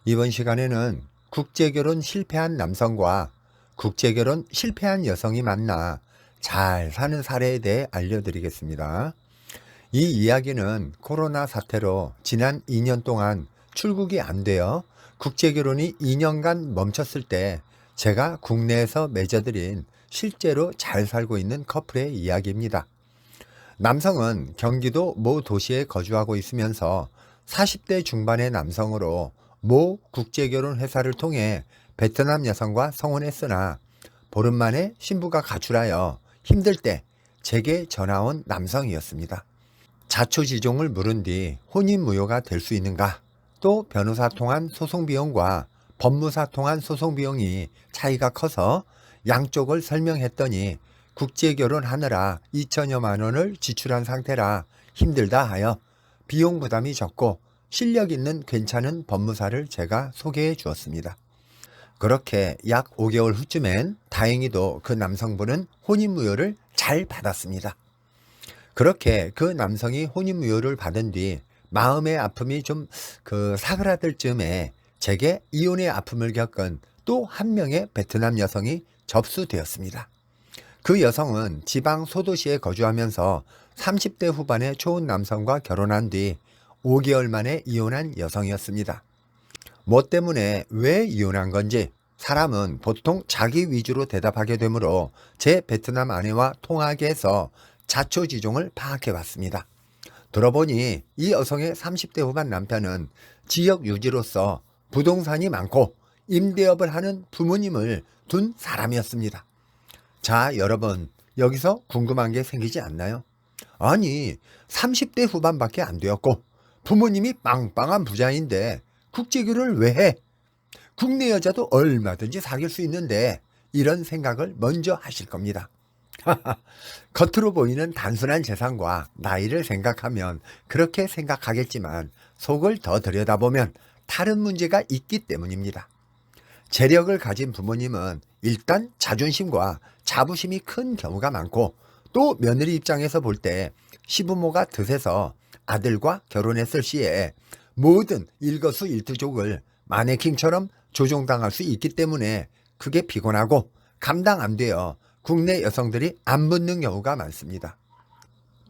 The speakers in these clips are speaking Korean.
이번 시간에는 국제결혼 실패한 남성과 국제결혼 실패한 여성이 만나 잘 사는 사례에 대해 알려드리겠습니다. 이 이야기는 코로나 사태로 지난 2년 동안 출국이 안 되어 국제결혼이 2년간 멈췄을 때 제가 국내에서 맺어드린 실제로 잘 살고 있는 커플의 이야기입니다. 남성은 경기도 모 도시에 거주하고 있으면서 40대 중반의 남성으로 모 국제결혼 회사를 통해 베트남 여성과 성혼했으나 보름 만에 신부가 가출하여 힘들 때 제게 전화온 남성이었습니다. 자초지종을 물은 뒤 혼인무효가 될 수 있는가? 또 변호사 통한 소송 비용과 법무사 통한 소송 비용이 차이가 커서 양쪽을 설명했더니 국제결혼하느라 2천여만 원을 지출한 상태라 힘들다 하여 비용 부담이 적고 실력 있는 괜찮은 법무사를 제가 소개해 주었습니다. 그렇게 약 5개월 후쯤엔 다행히도 그 남성분은 혼인무효를 잘 받았습니다. 그렇게 그 남성이 혼인무효를 받은 뒤 마음의 아픔이 좀 사그라들 즈음에 제게 이혼의 아픔을 겪은 또 한 명의 베트남 여성이 접수되었습니다. 그 여성은 지방 소도시에 거주하면서 30대 후반의 초혼 남성과 결혼한 뒤 5개월 만에 이혼한 여성이었습니다. 뭐 때문에 왜 이혼한 건지 사람은 보통 자기 위주로 대답하게 되므로 제 베트남 아내와 통화하게 해서 자초지종을 파악해 봤습니다. 들어보니 이 여성의 30대 후반 남편은 지역 유지로서 부동산이 많고 임대업을 하는 부모님을 둔 사람이었습니다. 자, 여러분, 여기서 궁금한 게 생기지 않나요? 아니, 30대 후반밖에 안 되었고 부모님이 빵빵한 부자인데 국제결혼을 왜 해? 국내 여자도 얼마든지 사귈 수 있는데 이런 생각을 먼저 하실 겁니다. 겉으로 보이는 단순한 재산과 나이를 생각하면 그렇게 생각하겠지만 속을 더 들여다보면 다른 문제가 있기 때문입니다. 재력을 가진 부모님은 일단 자존심과 자부심이 큰 경우가 많고 또 며느리 입장에서 볼 때 시부모가 드세서 아들과 결혼했을 시에 모든 일거수일투족을 마네킹처럼 조종당할 수 있기 때문에 그게 피곤하고 감당 안 되어 국내 여성들이 안 붙는 경우가 많습니다.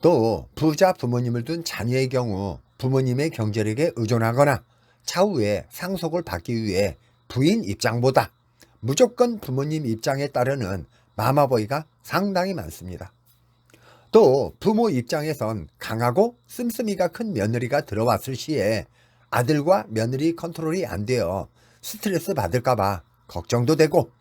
또 부자 부모님을 둔 자녀의 경우 부모님의 경제력에 의존하거나 차후에 상속을 받기 위해 부인 입장보다 무조건 부모님 입장에 따르는 마마보이가 상당히 많습니다. 또 부모 입장에선 강하고 씀씀이가 큰 며느리가 들어왔을 시에 아들과 며느리 컨트롤이 안 되어 스트레스 받을까봐 걱정도 되고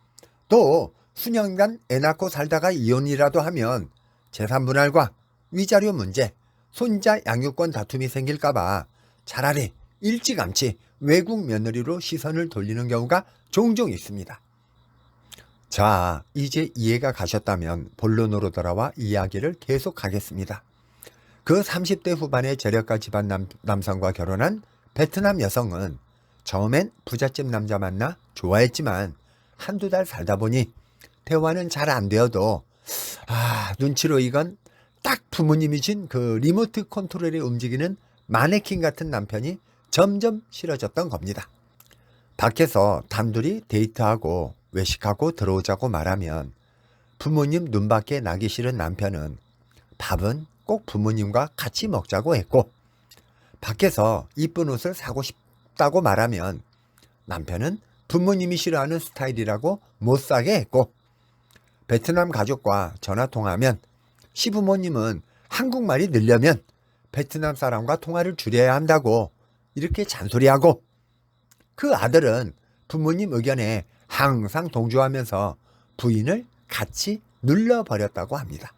또 수년간 애 낳고 살다가 이혼이라도 하면 재산분할과 위자료 문제, 손자 양육권 다툼이 생길까봐 차라리 일찌감치 외국 며느리로 시선을 돌리는 경우가 종종 있습니다. 자, 이제 이해가 가셨다면 본론으로 돌아와 이야기를 계속하겠습니다. 그 30대 후반의 재력가 집안 남성과 결혼한 베트남 여성은 처음엔 부잣집 남자 만나 좋아했지만 한두 달 살다 보니 대화는 잘 안 되어도 눈치로 이건 딱 부모님이 준 그 리모트 컨트롤에 움직이는 마네킹 같은 남편이 점점 싫어졌던 겁니다. 밖에서 단둘이 데이트하고 외식하고 들어오자고 말하면 부모님 눈밖에 나기 싫은 남편은 밥은 꼭 부모님과 같이 먹자고 했고 밖에서 이쁜 옷을 사고 싶다고 말하면 남편은 부모님이 싫어하는 스타일이라고 못 사게 했고 베트남 가족과 전화통화하면 시부모님은 한국말이 늘려면 베트남 사람과 통화를 줄여야 한다고 이렇게 잔소리하고 그 아들은 부모님 의견에 항상 동조하면서 부인을 같이 눌러버렸다고 합니다.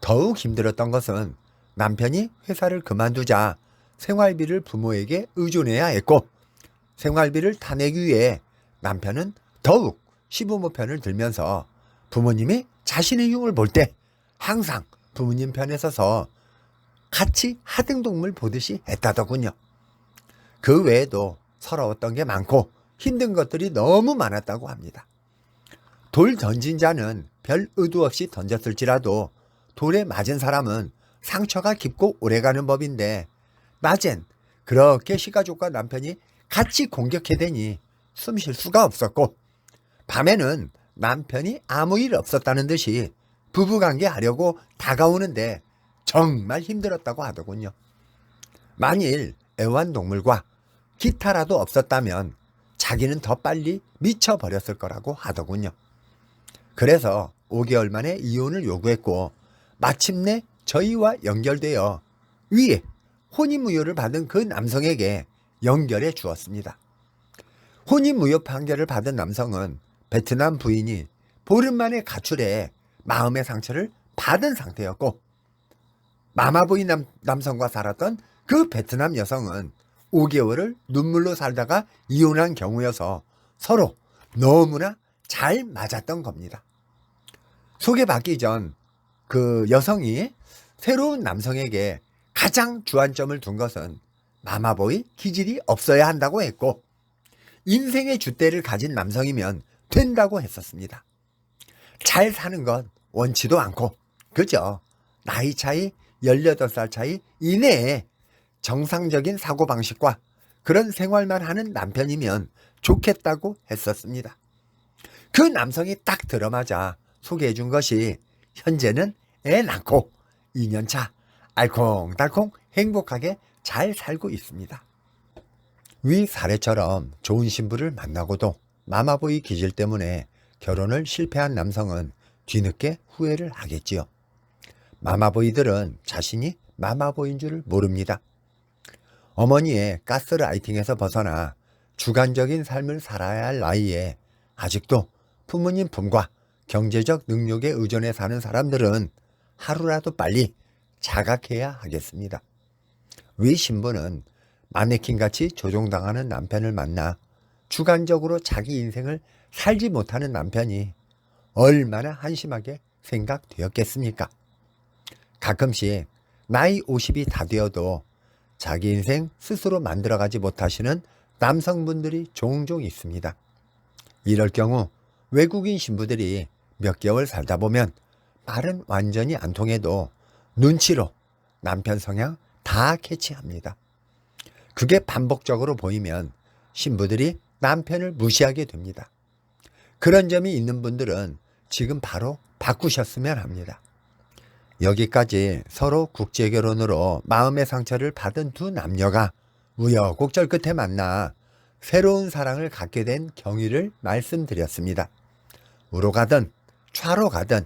더욱 힘들었던 것은 남편이 회사를 그만두자 생활비를 부모에게 의존해야 했고 생활비를 타내기 위해 남편은 더욱 시부모 편을 들면서 부모님이 자신의 흉을 볼 때 항상 부모님 편에 서서 같이 하등동물 보듯이 했다더군요. 그 외에도 서러웠던 게 많고 힘든 것들이 너무 많았다고 합니다. 돌 던진 자는 별 의도 없이 던졌을지라도 돌에 맞은 사람은 상처가 깊고 오래가는 법인데 낮엔 그렇게 시가족과 남편이 같이 공격해대니 숨 쉴 수가 없었고, 밤에는 남편이 아무 일 없었다는 듯이 부부관계 하려고 다가오는데 정말 힘들었다고 하더군요. 만일 애완동물과 기타라도 없었다면 자기는 더 빨리 미쳐버렸을 거라고 하더군요. 그래서 5개월 만에 이혼을 요구했고, 마침내 저희와 연결되어 위에 혼인무효를 받은 그 남성에게 연결해 주었습니다. 혼인무효 판결을 받은 남성은 베트남 부인이 보름 만에 가출해 마음의 상처를 받은 상태였고, 마마보이 남성과 살았던 그 베트남 여성은 5개월을 눈물로 살다가 이혼한 경우여서 서로 너무나 잘 맞았던 겁니다. 소개받기 전 그 여성이 새로운 남성에게 가장 주안점을 둔 것은 마마보이 기질이 없어야 한다고 했고, 인생의 줏대를 가진 남성이면 된다고 했었습니다. 잘 사는 건 원치도 않고, 그저 나이 차이 18살 차이 이내에 정상적인 사고방식과 그런 생활만 하는 남편이면 좋겠다고 했었습니다. 그 남성이 딱 들어맞아 소개해 준 것이 현재는 애 낳고 2년차 알콩달콩 행복하게 잘 살고 있습니다. 위 사례처럼 좋은 신부를 만나고도 마마보이 기질 때문에 결혼을 실패한 남성은 뒤늦게 후회를 하겠지요. 마마보이들은 자신이 마마보이인 줄 모릅니다. 어머니의 가스라이팅에서 벗어나 주관적인 삶을 살아야 할 나이에 아직도 부모님 품과 경제적 능력에 의존해 사는 사람들은 하루라도 빨리 자각해야 하겠습니다. 위 신부는 마네킹같이 조종당하는 남편을 만나 주관적으로 자기 인생을 살지 못하는 남편이 얼마나 한심하게 생각되었겠습니까? 가끔씩 나이 50이 다 되어도 자기 인생 스스로 만들어가지 못하시는 남성분들이 종종 있습니다. 이럴 경우 외국인 신부들이 몇 개월 살다 보면 말은 완전히 안 통해도 눈치로 남편 성향 다 캐치합니다. 그게 반복적으로 보이면 신부들이 남편을 무시하게 됩니다. 그런 점이 있는 분들은 지금 바로 바꾸셨으면 합니다. 여기까지 서로 국제결혼으로 마음의 상처를 받은 두 남녀가 우여곡절 끝에 만나 새로운 사랑을 갖게 된 경위를 말씀드렸습니다. 우로 가든 좌로 가든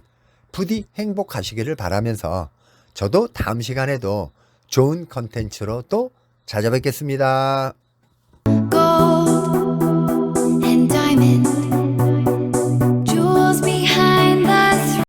부디 행복하시기를 바라면서 저도 다음 시간에도 좋은 컨텐츠로 또 찾아뵙겠습니다.